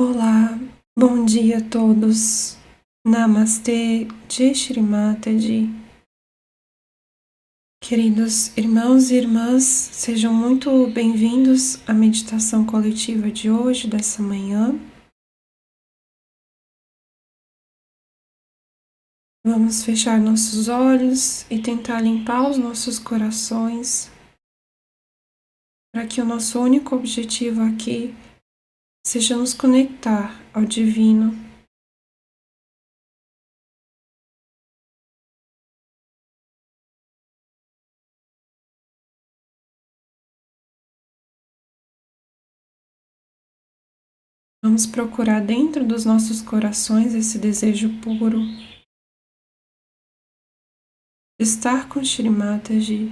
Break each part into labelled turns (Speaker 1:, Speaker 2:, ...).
Speaker 1: Olá, bom dia a todos. Namastê, Jai Shri Mataji. Queridos irmãos e irmãs, sejam muito bem-vindos à meditação coletiva de hoje, dessa manhã. Vamos fechar nossos olhos e tentar limpar os nossos corações, para que o nosso único objetivo aqui seja nos conectar ao divino. Vamos procurar dentro dos nossos corações esse desejo puro de estar com Shri Mataji,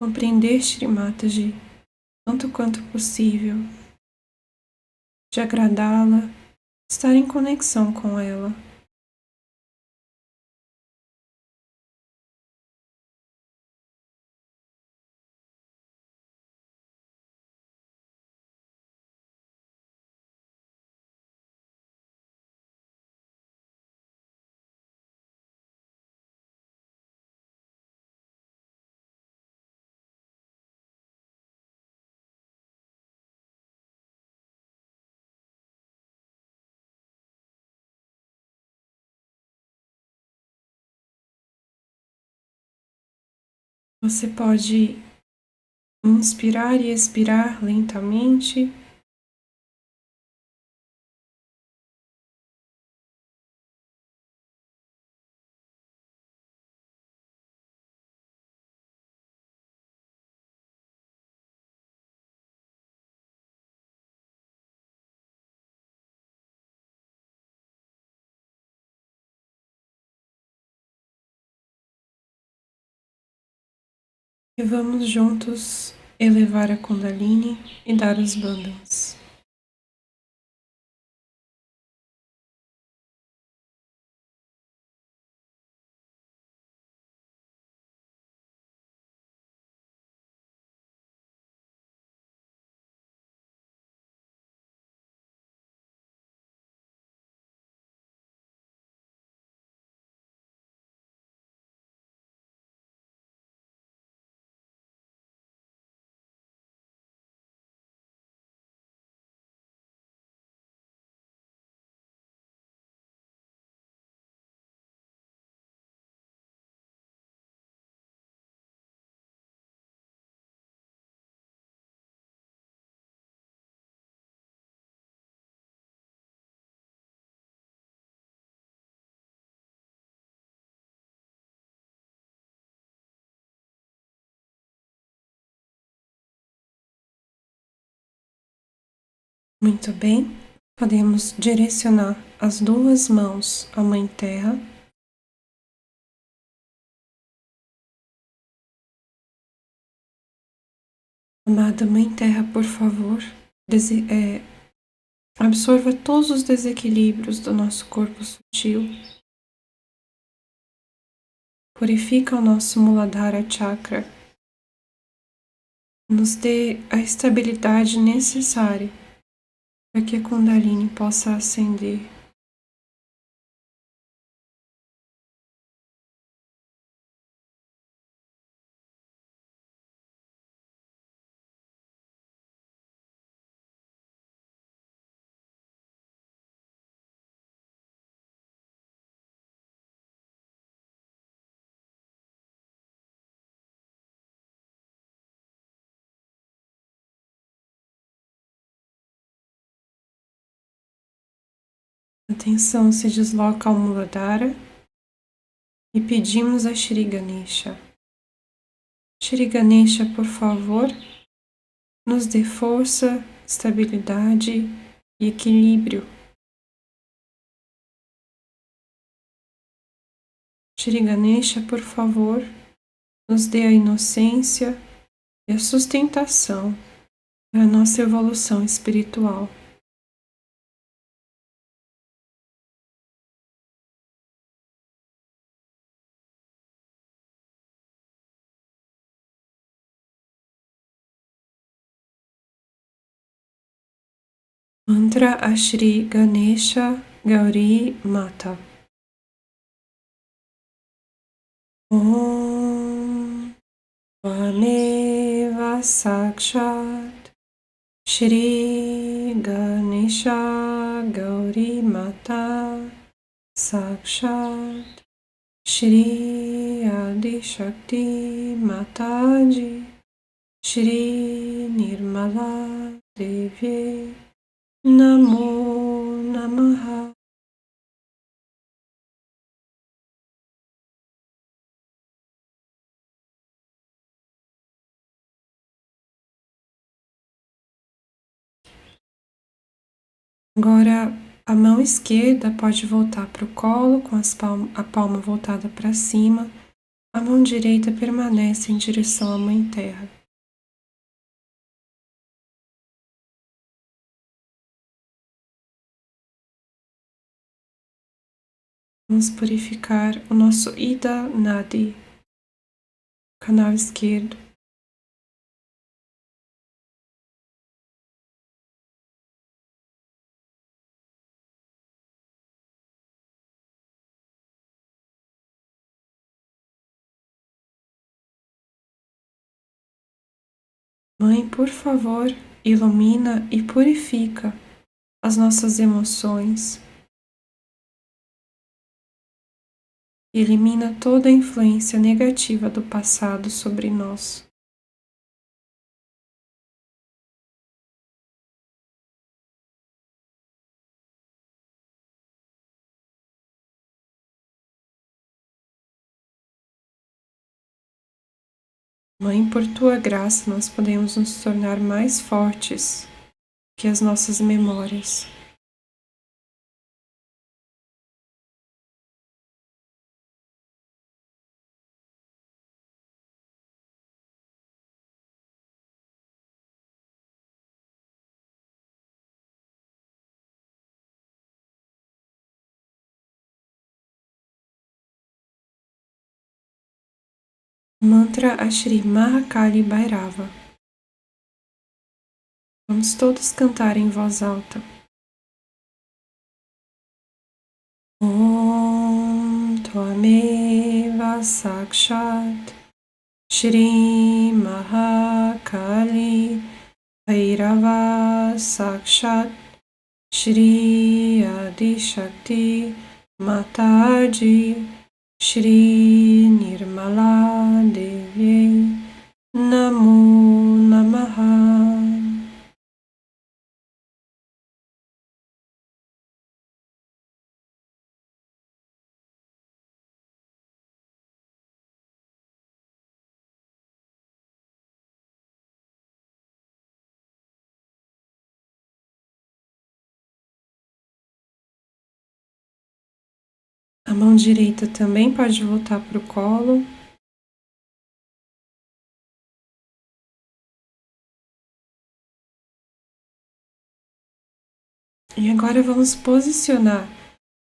Speaker 1: compreender Shri Mataji tanto quanto possível, de agradá-la, estar em conexão com ela. Você pode inspirar e expirar lentamente. E vamos juntos elevar a Kundalini e dar os bandhas. Muito bem, podemos direcionar as duas mãos à Mãe Terra. Amada Mãe Terra, por favor, absorva todos os desequilíbrios do nosso corpo sutil. Purifica o nosso Muladhara Chakra. Nos dê a estabilidade necessária para que a Kundalini possa ascender. A atenção se desloca ao Muladhara e pedimos a Shri Ganesha. Shri Ganesha, por favor, nos dê força, estabilidade e equilíbrio. Shri Ganesha, por favor, nos dê a inocência e a sustentação para a nossa evolução espiritual. Mantra a Shri Ganesha Gauri Mata. Om Tvameva Sakshat Shri Ganesha Gauri Mata Sakshat Shri Adi Shakti Mataji Shri Nirmala Devi Namo Namaha. Agora a mão esquerda pode voltar para o colo com a palma voltada para cima. A mão direita permanece em direção à Mãe Terra. Vamos purificar o nosso Ida Nadi, canal esquerdo. Mãe, por favor, ilumina e purifica as nossas emoções. Elimina toda a influência negativa do passado sobre nós. Mãe, por tua graça, nós podemos nos tornar mais fortes que as nossas memórias. Mantra a Shri Mahakali Bhairava. Vamos todos cantar em voz alta. Om Tvameva Sakshat Shri Mahakali Bhairava Sakshat Shri Adi Shakti Mataji Shri Nirmala Devi Namo Namaha. A mão direita também pode voltar para o colo. E agora vamos posicionar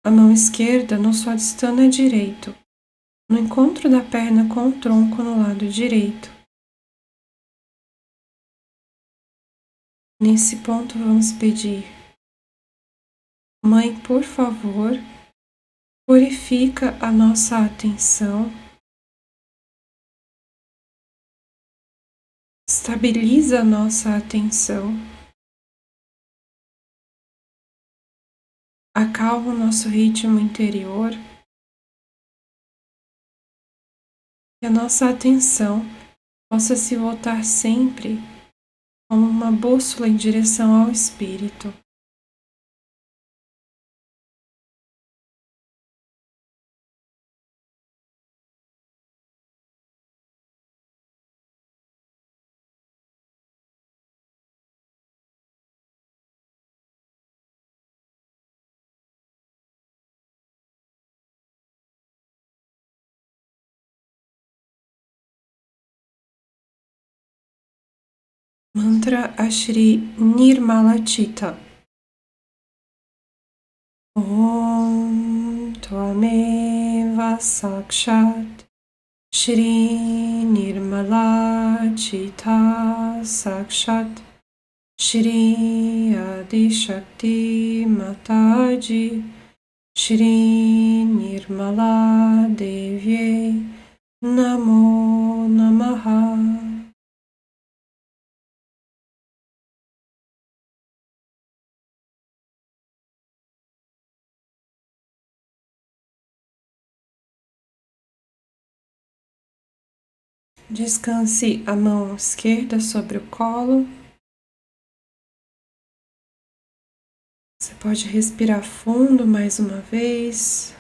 Speaker 1: a mão esquerda no Swadhisthana direito, no encontro da perna com o tronco no lado direito. Nesse ponto vamos pedir: Mãe, por favor, purifica a nossa atenção, estabiliza a nossa atenção, acalma o nosso ritmo interior, que a nossa atenção possa se voltar sempre como uma bússola em direção ao Espírito. Mantra a Shri Nirmala Chitta. Om Tvameva Sakshat Shri Nirmala Chitta Sakshat Shri Adi Shakti Mataji Shri Nirmala Devye Namo Namaha. Descanse a mão esquerda sobre o colo. Você pode respirar fundo mais uma vez.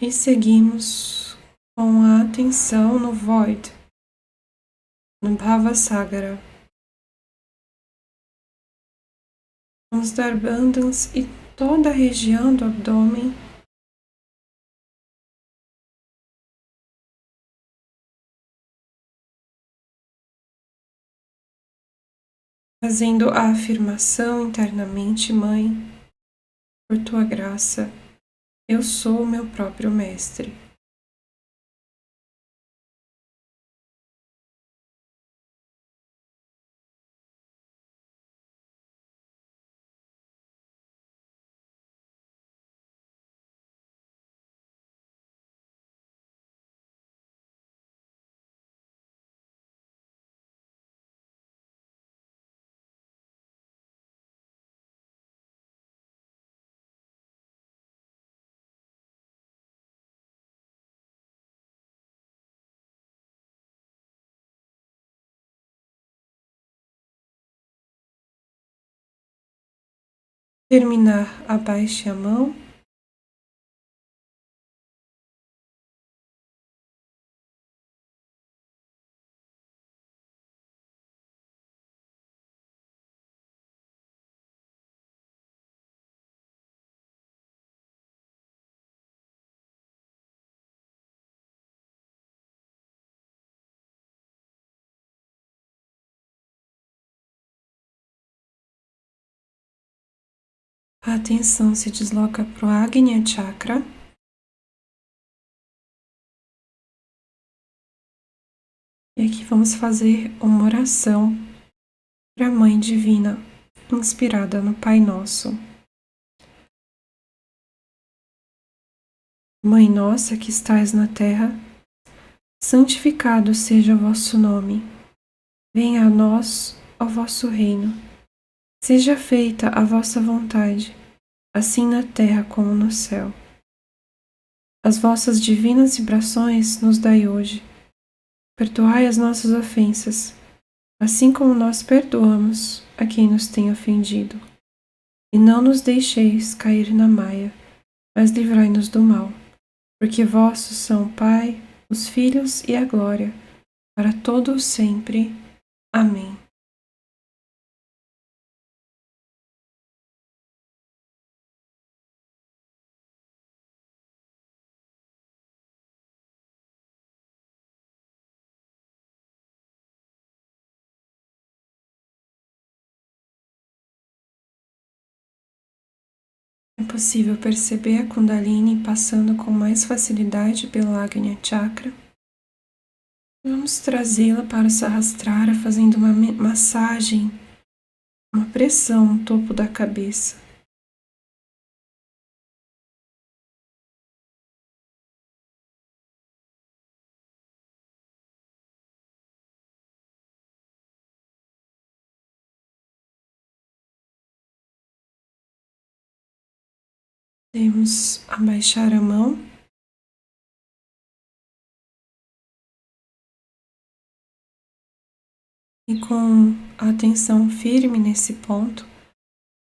Speaker 1: E seguimos com a atenção no Void, no Bhavasagara. Vamos dar bandhas e toda a região do abdômen. Fazendo a afirmação internamente, Mãe, por tua graça, eu sou o meu próprio mestre. Terminar, abaixe a mão. A atenção se desloca para o Agnya Chakra. E aqui vamos fazer uma oração para a Mãe Divina, inspirada no Pai Nosso. Mãe nossa que estais na terra, santificado seja o vosso nome. Venha a nós o vosso reino. Seja feita a vossa vontade, assim na terra como no céu. As vossas divinas vibrações nos dai hoje. Perdoai as nossas ofensas, assim como nós perdoamos a quem nos tem ofendido. E não nos deixeis cair na maia, mas livrai-nos do mal, porque vossos são o Pai, os Filhos e a glória, para todo o sempre. Amém. É possível perceber a Kundalini passando com mais facilidade pelo Agnya Chakra. Vamos trazê-la para o Sahasrara, fazendo uma massagem, uma pressão no topo da cabeça. Podemos abaixar a mão. E com a atenção firme nesse ponto,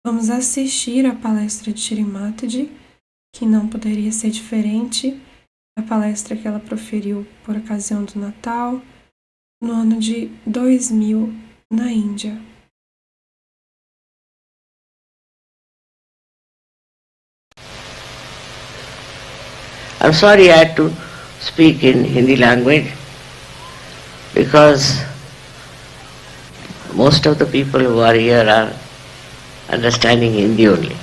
Speaker 1: vamos assistir à palestra de Shri Mataji, que não poderia ser diferente da palestra que ela proferiu por ocasião do Natal, no ano de 2000, na Índia.
Speaker 2: I'm sorry I had to speak in Hindi language because most of the people who are here are understanding Hindi only.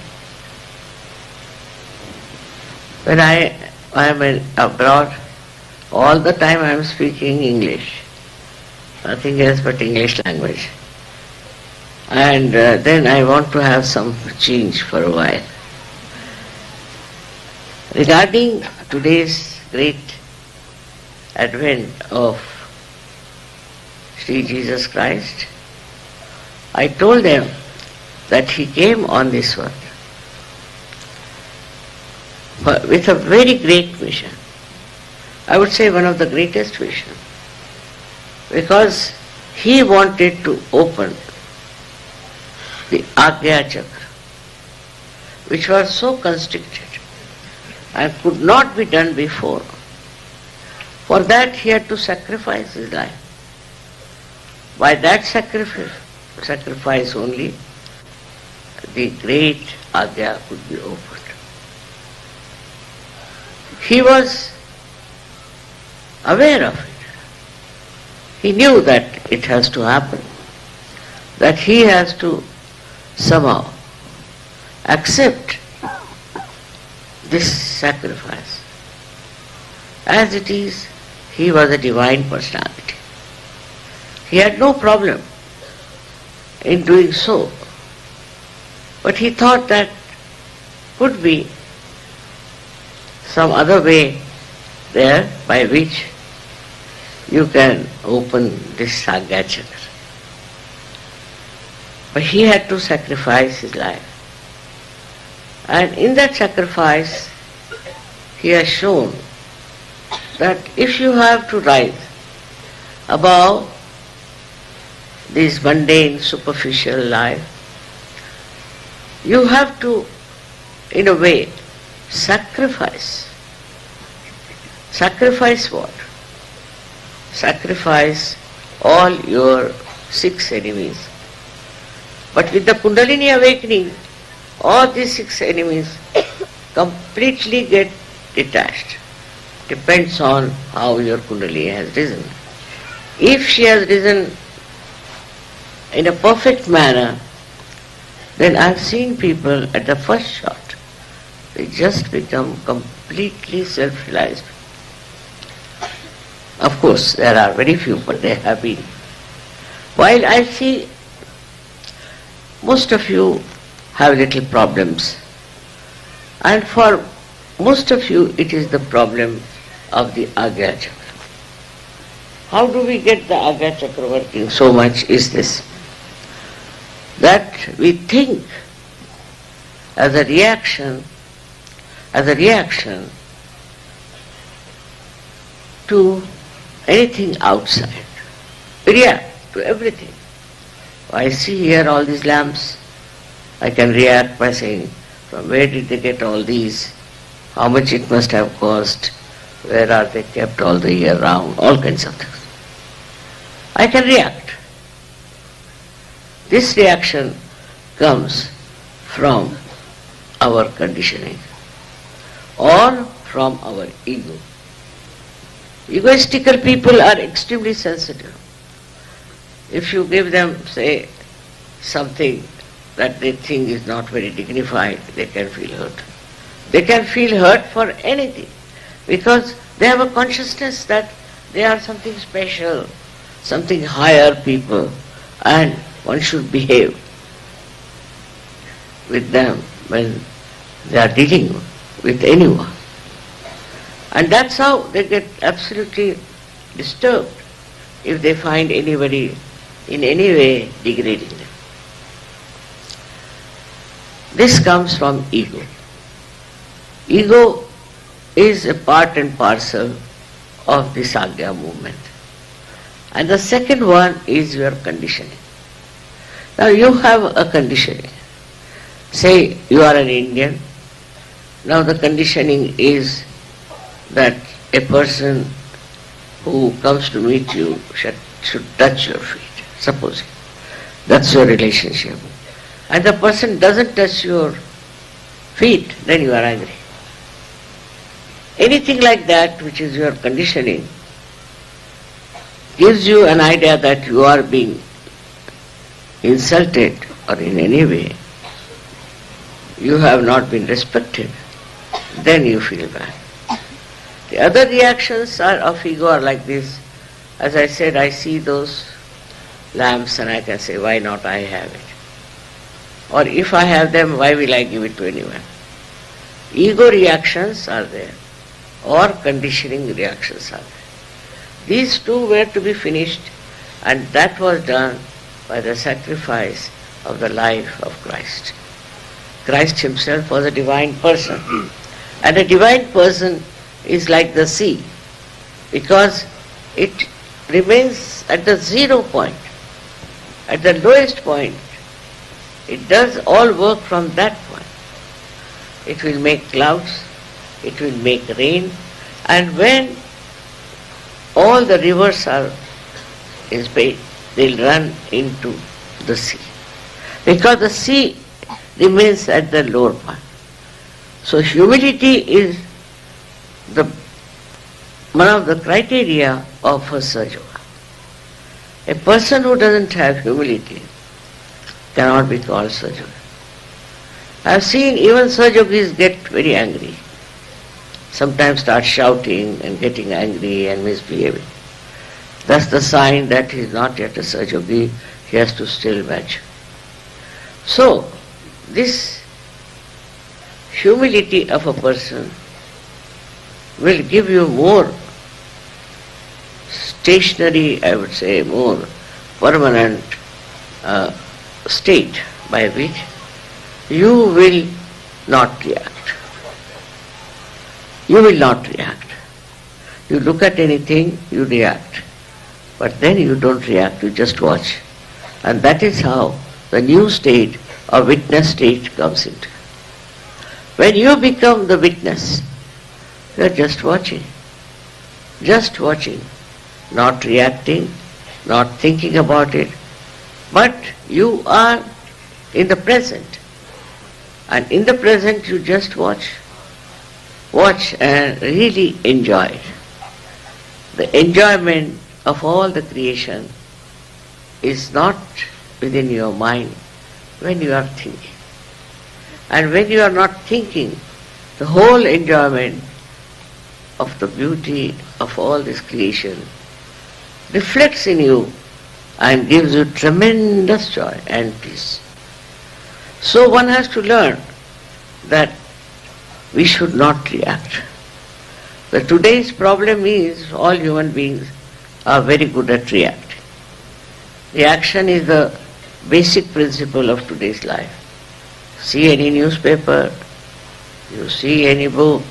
Speaker 2: When I I am abroad, all the time I am speaking English. Nothing else but English language. And then I want to have some change for a while. Regarding today's great advent of Sri Jesus Christ, I told them that he came on this earth with a very great mission. I would say one of the greatest mission, because he wanted to open the Agya Chakra, which was so constricted and could not be done before. For that he had to sacrifice his life. By that sacrifice only, the great Agya could be opened. He was aware of it. He knew that it has to happen, that he has to somehow accept this sacrifice. As it is, he was a divine personality. He had no problem in doing so, but he thought that could be some other way there by which you can open this Sahaja Chakra. But he had to sacrifice his life. And in that sacrifice, he has shown that if you have to rise above this mundane, superficial life, you have to, in a way, sacrifice. Sacrifice what? Sacrifice all your 6 enemies. But with the Kundalini awakening, all these 6 enemies completely get detached. Depends on how your Kundalini has risen. If she has risen in a perfect manner, then I have seen people at the first shot, they just become completely self-realized. Of course, there are very few, but they have been. While I see most of you have little problems, and for most of you it is the problem of the Agya Chakra. How do we get the Agya Chakra working so much is this, that we think as a reaction to anything outside. We react to everything. I see here all these lamps. I can react by saying, from where did they get all these? How much it must have cost? Where are they kept all the year round? All kinds of things. I can react. This reaction comes from our conditioning or from our ego. Egoistical people are extremely sensitive. If you give them, say, something that they think is not very dignified, they can feel hurt. They can feel hurt for anything, because they have a consciousness that they are something special, something higher people, and one should behave with them when they are dealing with anyone. And that's how they get absolutely disturbed if they find anybody in any way degrading them. This comes from ego. Ego is a part and parcel of the Agya movement. And the second one is your conditioning. Now you have a conditioning. Say you are an Indian. Now the conditioning is that a person who comes to meet you should touch your feet, supposing. That's your relationship. And the person doesn't touch your feet, then you are angry. Anything like that, which is your conditioning, gives you an idea that you are being insulted or in any way you have not been respected, then you feel bad. The other reactions are of ego are like this. As I said, I see those lamps and I can say, why not I have it? Or if I have them, why will I give it to anyone? Ego reactions are there, or conditioning reactions are there. These two were to be finished, and that was done by the sacrifice of the life of Christ. Christ himself was a divine person. And a divine person is like the sea, because it remains at the 0 point, at the lowest point. It does all work from that point. It will make clouds, it will make rain, and when all the rivers are in space, they'll run into the sea. Because the sea remains at the lower point. So humility is one of the criteria of a Sahaja. A person who doesn't have humility cannot be called Sahaja. I have seen even Sahajogis get very angry. Sometimes start shouting and getting angry and misbehaving. That's the sign that he is not yet a Sahajogi, he has to still match. So, this humility of a person will give you more stationary, I would say, more permanent state by which you will not react. You will not react. You look at anything, you react. But then you don't react, you just watch. And that is how the new state or witness state comes into. When you become the witness, you are just watching, not reacting, not thinking about it, but you are in the present. And in the present you just watch and really enjoy it. The enjoyment of all the creation is not within your mind when you are thinking. And when you are not thinking, the whole enjoyment of the beauty of all this creation reflects in you and gives you tremendous joy and peace. So one has to learn that we should not react. The today's problem is all human beings are very good at reacting. Reaction is the basic principle of today's life. See any newspaper, you see any book,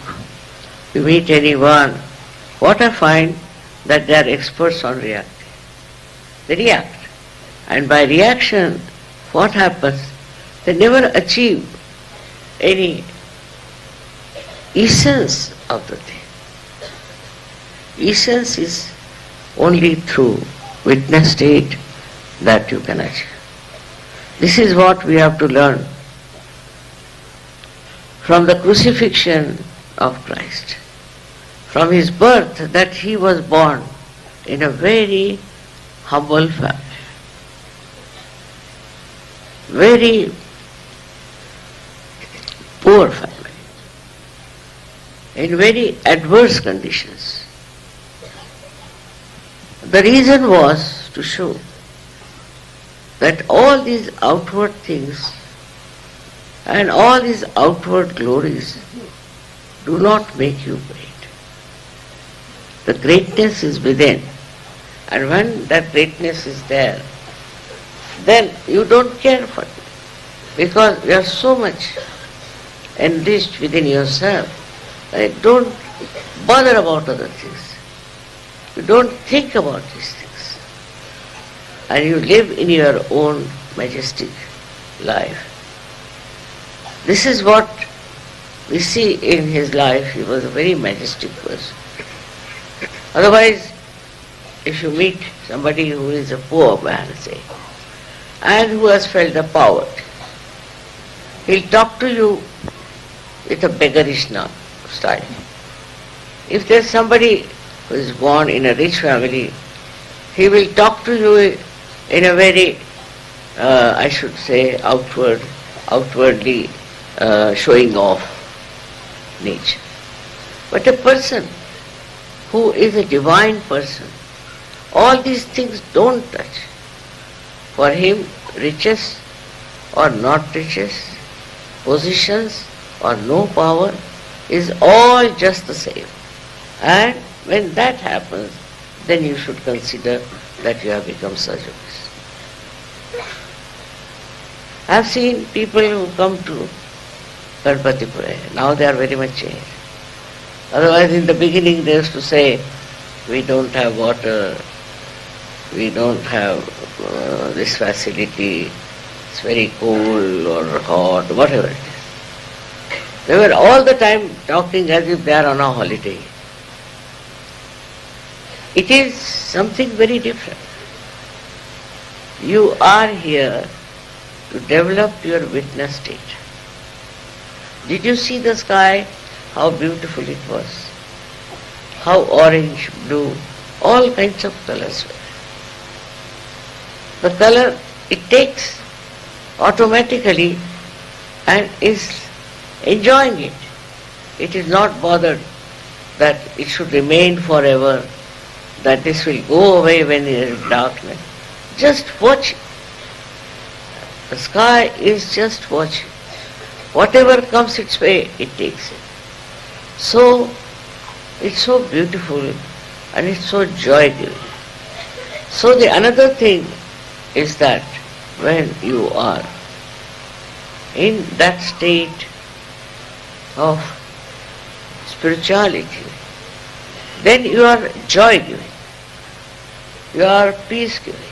Speaker 2: you meet anyone, what I find that they are experts on reacting. They react. And by reaction, what happens? They never achieve any essence of the thing. Essence is only through witness state that you can achieve. This is what we have to learn from the crucifixion of Christ, from his birth, that he was born in a very humble family, very poor family, in very adverse conditions. The reason was to show that all these outward things and all these outward glories do not make you great. The greatness is within, and when that greatness is there, then you don't care for it, because you are so much enriched within yourself that you don't bother about other things. You don't think about these things, and you live in your own majestic life. This is what we see in his life. He was a very majestic person. Otherwise, if you meet somebody who is a poor man, say, and who has felt the poverty, he'll talk to you with a beggarish style. If there's somebody who is born in a rich family, he will talk to you in a very, I should say, outwardly showing off nature. But a person who is a divine person, all these things don't touch. For him, riches or not riches, positions or no power is all just the same. And when that happens, then you should consider that you have become Sahaja. I have seen people who come to Ganpati Pura. Now they are very much changed. Otherwise in the beginning they used to say, we don't have water, we don't have this facility, it's very cold or hot, whatever it is. They were all the time talking as if they are on a holiday. It is something very different. You are here to develop your witness state. Did you see the sky? How beautiful it was. How orange, blue, all kinds of colors were. The color, it takes automatically and is enjoying it. It is not bothered that it should remain forever, that this will go away when there is darkness. Just watch it. The sky is just watching. Whatever comes its way, it takes it. So, it's so beautiful and it's so joy-giving. So the another thing is that when you are in that state of spirituality, then you are joy-giving, you are peace-giving,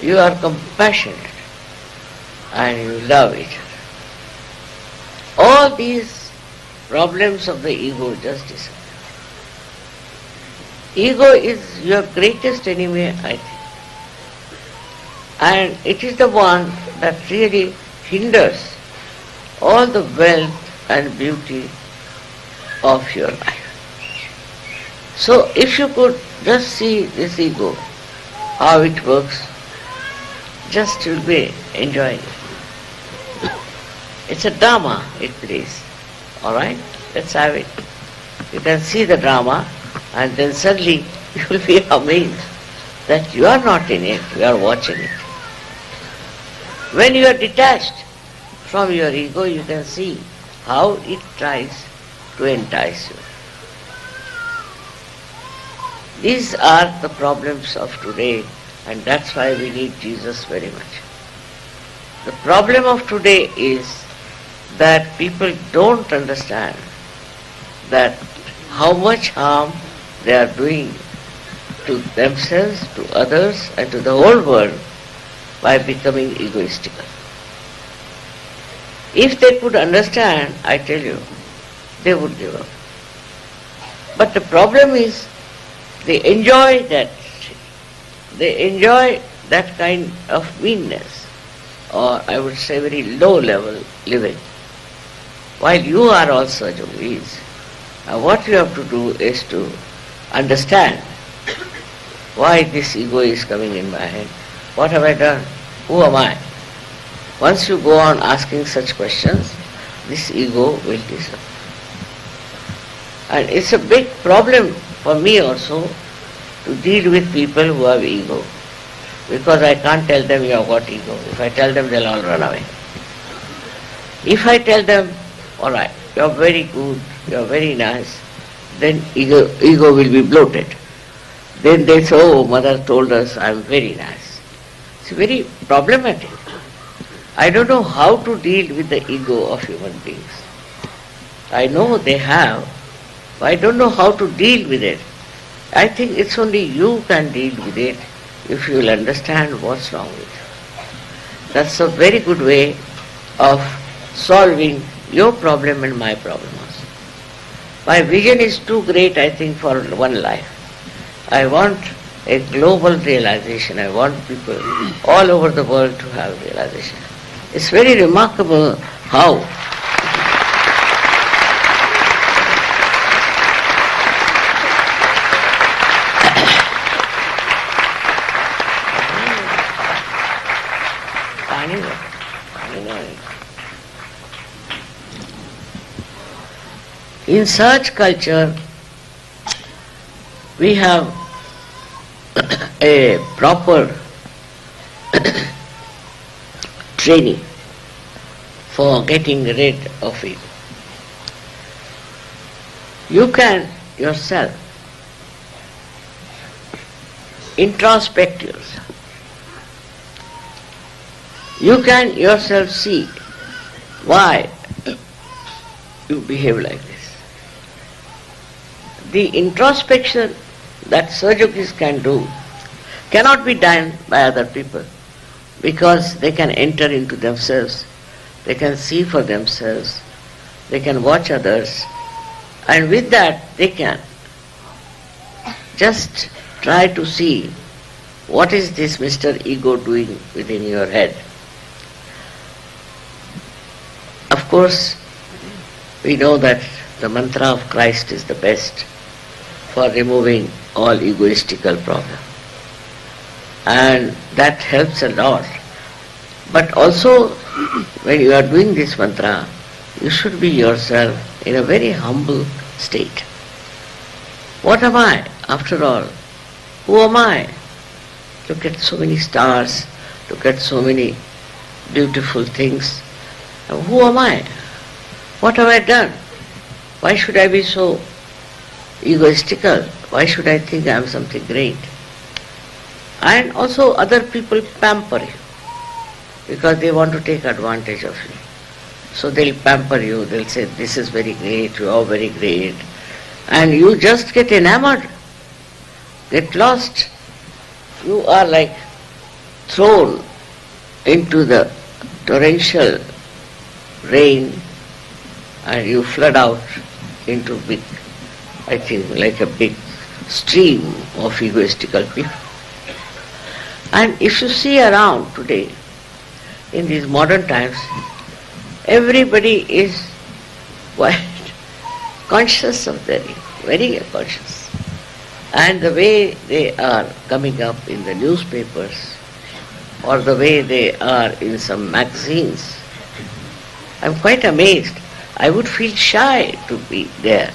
Speaker 2: you are compassionate, and you love each other. All these problems of the ego just disappear. Ego is your greatest enemy, I think. And it is the one that really hinders all the wealth and beauty of your life. So if you could just see this ego, how it works, just you'll be enjoying it. It's a drama it plays. Alright? Let's have it. You can see the drama and then suddenly you will be amazed that you are not in it, you are watching it. When you are detached from your ego, you can see how it tries to entice you. These are the problems of today, and that's why we need Jesus very much. The problem of today is that people don't understand that how much harm they are doing to themselves, to others, and to the whole world by becoming egoistical. If they could understand, I tell you, they would give up. But the problem is, they enjoy that. They enjoy that kind of meanness, or I would say very low level living. While you are also yogis, what you have to do is to understand why this ego is coming in my head. What have I done? Who am I? Once you go on asking such questions, this ego will disappear. And it's a big problem for me also to deal with people who have ego, because I can't tell them you have got ego. If I tell them, they'll all run away. If I tell them, all right, you are very good, you are very nice, then ego will be bloated. Then they say, oh, mother told us I am very nice. It's very problematic. I don't know how to deal with the ego of human beings. I know they have, but I don't know how to deal with it. I think it's only you can deal with it if you will understand what's wrong with you. That's a very good way of solving your problem and my problem also. My vision is too great, I think, for one life. I want a global realization. I want people all over the world to have realization. It's very remarkable how in such culture, we have a proper training for getting rid of ego. You can yourself introspect yourself. You can yourself see why you behave like this. The introspection that Sahajogis can do cannot be done by other people, because they can enter into themselves, they can see for themselves, they can watch others, and with that they can just try to see what is this Mr. Ego doing within your head. Of course, we know that the mantra of Christ is the best for removing all egoistical problems. And that helps a lot. But also, when you are doing this mantra, you should be yourself in a very humble state. What am I, after all? Who am I? Look at so many stars, look at so many beautiful things. Who am I? What have I done? Why should I be so egoistical? Why should I think I am something great? And also other people pamper you because they want to take advantage of you. So they'll pamper you, they'll say, this is very great, you are very great. And you just get enamored, get lost. You are like thrown into the torrential rain and you flood out into big, I think, like a big stream of egoistical people. And if you see around today, in these modern times, everybody is quite conscious of their ego, very conscious. And the way they are coming up in the newspapers or the way they are in some magazines, I'm quite amazed. I would feel shy to be there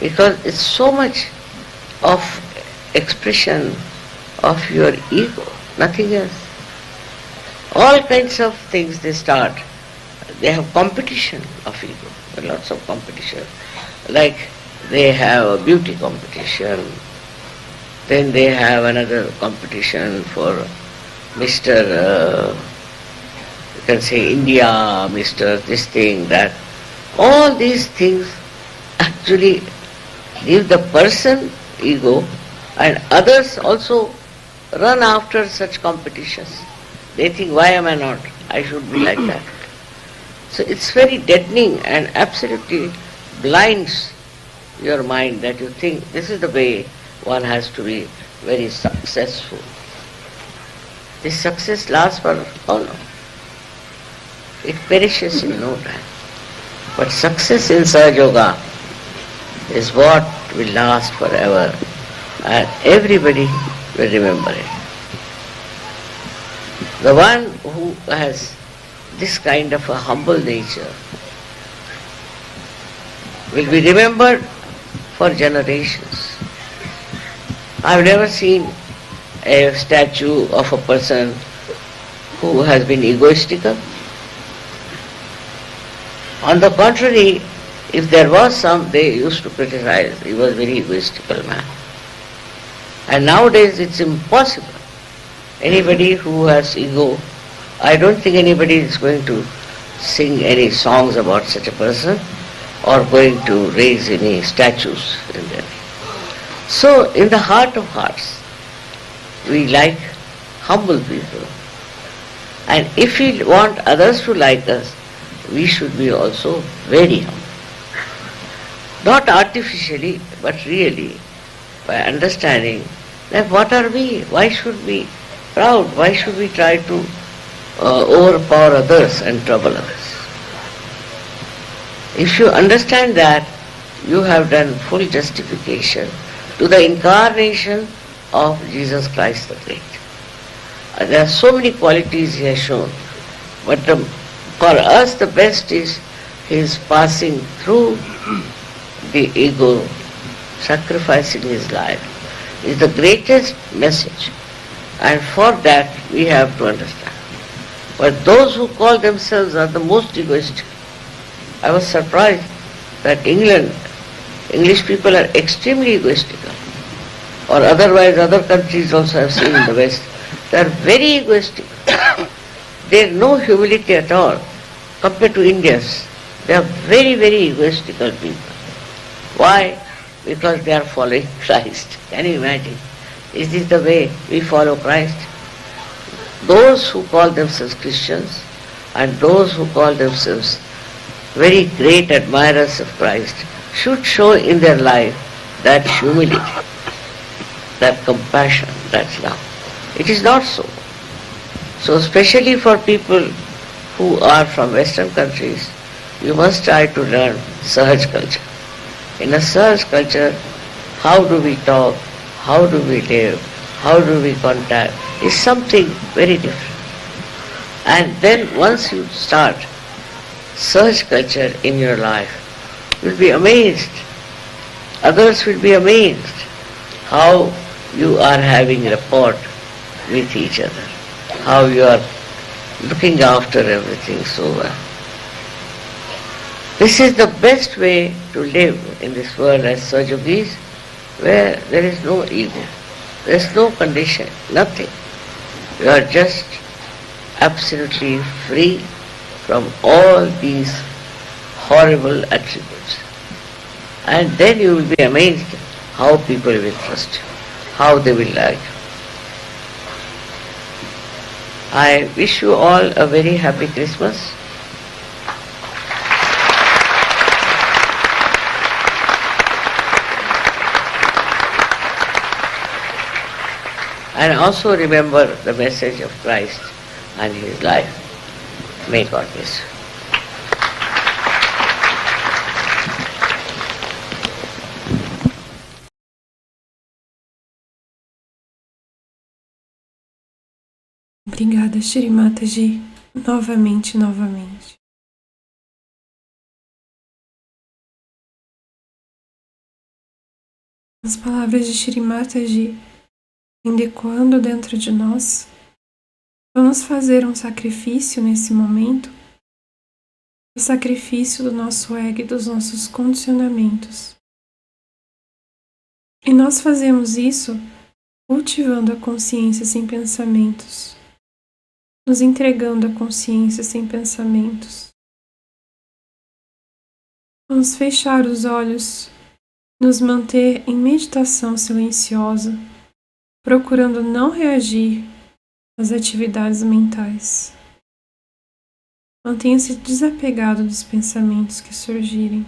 Speaker 2: because it's so much of expression of your ego, nothing else. All kinds of things they start. They have competition of ego, lots of competition. Like they have a beauty competition, then they have another competition for Mr. You can say India, Mr. this thing, that. All these things actually give the person ego, and others also run after such competitions. They think, why am I not? I should be like that. So it's very deadening and absolutely blinds your mind that you think this is the way one has to be very successful. This success lasts for how long? It perishes in no time. But success in Sahaja Yoga is what will last forever, and everybody will remember it. The one who has this kind of a humble nature will be remembered for generations. I've never seen a statue of a person who has been egoistical. On the contrary, if there was some, they used to criticize, he was a very egoistical man. And nowadays it's impossible. Anybody who has ego, I don't think anybody is going to sing any songs about such a person or going to raise any statues in there. So in the heart of hearts, we like humble people. And if we want others to like us, we should be also very humble. Not artificially, but really, by understanding that what are we? Why should we be proud? Why should we try to overpower others and trouble others? If you understand that, you have done full justification to the incarnation of Jesus Christ the Great. There are so many qualities he has shown, but for us the best is his passing through the ego sacrificing his life, is the greatest message. And for that we have to understand. But those who call themselves are the most egoistic. I was surprised that English people are extremely egoistical. Or otherwise other countries also have seen in the West. They are very egoistic. There is no humility at all compared to Indians. They are very, very egoistical people. Why? Because they are following Christ. Can you imagine? Is this the way we follow Christ? Those who call themselves Christians and those who call themselves very great admirers of Christ should show in their life that humility, that compassion, that love. It is not so. So especially for people who are from Western countries, you must try to learn Sahaja culture. In a Sahaja culture, how do we talk, how do we live, how do we contact, is something very different. And then once you start Sahaja culture in your life, you'll be amazed. Others will be amazed how you are having rapport with each other, how you are looking after everything so well. This is the best way to live in this world as Sahajogis, where there is no ego, there is no condition, nothing. You are just absolutely free from all these horrible attributes. And then you will be amazed how people will trust you, how they will like you. I wish you all a very happy Christmas. And also remember the message of Christ and his life. May God bless you.
Speaker 1: Obrigada, Shri Mataji, novamente. As palavras de Shri Mataji, ainda ecoando dentro de nós, vamos fazer um sacrifício nesse momento, o sacrifício do nosso ego e dos nossos condicionamentos. E nós fazemos isso cultivando a consciência sem pensamentos, nos entregando à consciência sem pensamentos. Vamos fechar os olhos, nos manter em meditação silenciosa, procurando não reagir às atividades mentais. Mantenha-se desapegado dos pensamentos que surgirem.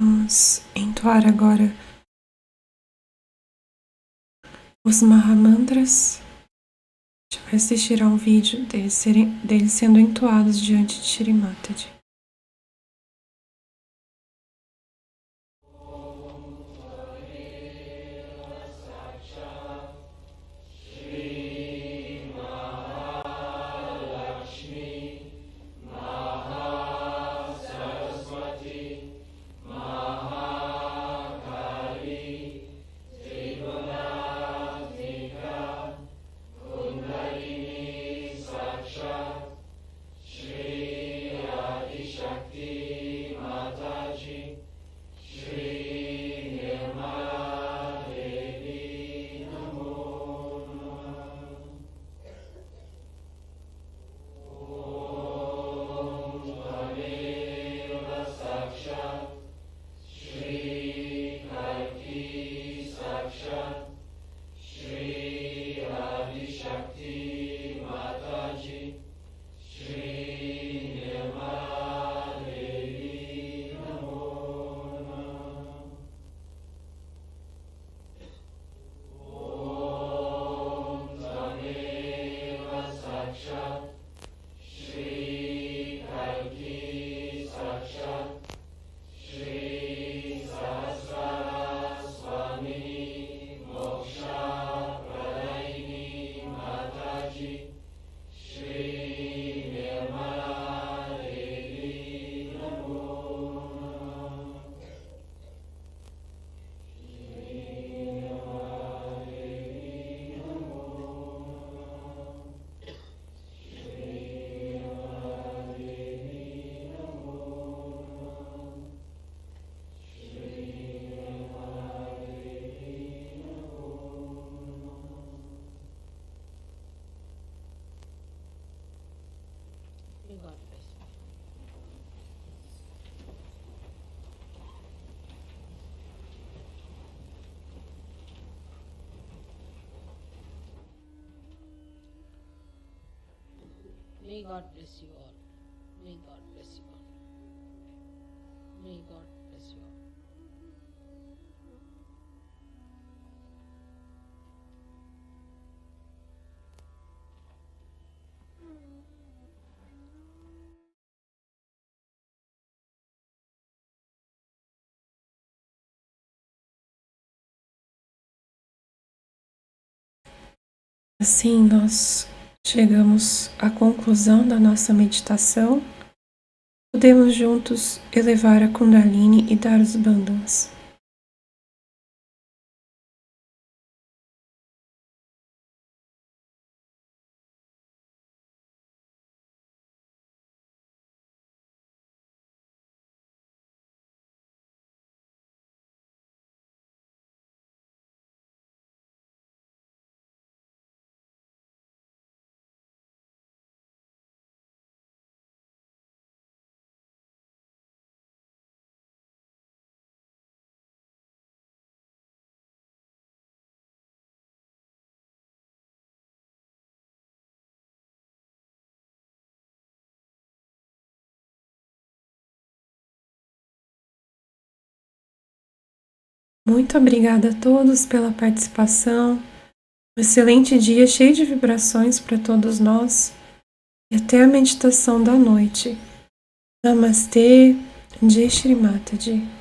Speaker 1: Vamos entoar agora os Mahamantras. A gente vai assistir a um vídeo deles sendo entoados diante de Shri Mataji.
Speaker 3: May God bless you all. May God bless you all. May God bless you all.
Speaker 1: Assim, nós chegamos à conclusão da nossa meditação. Podemos juntos elevar a Kundalini e dar os bandhas. Muito obrigada a todos pela participação. Um excelente dia cheio de vibrações para todos nós. E até a meditação da noite. Namastê, Jai Shri Mataji.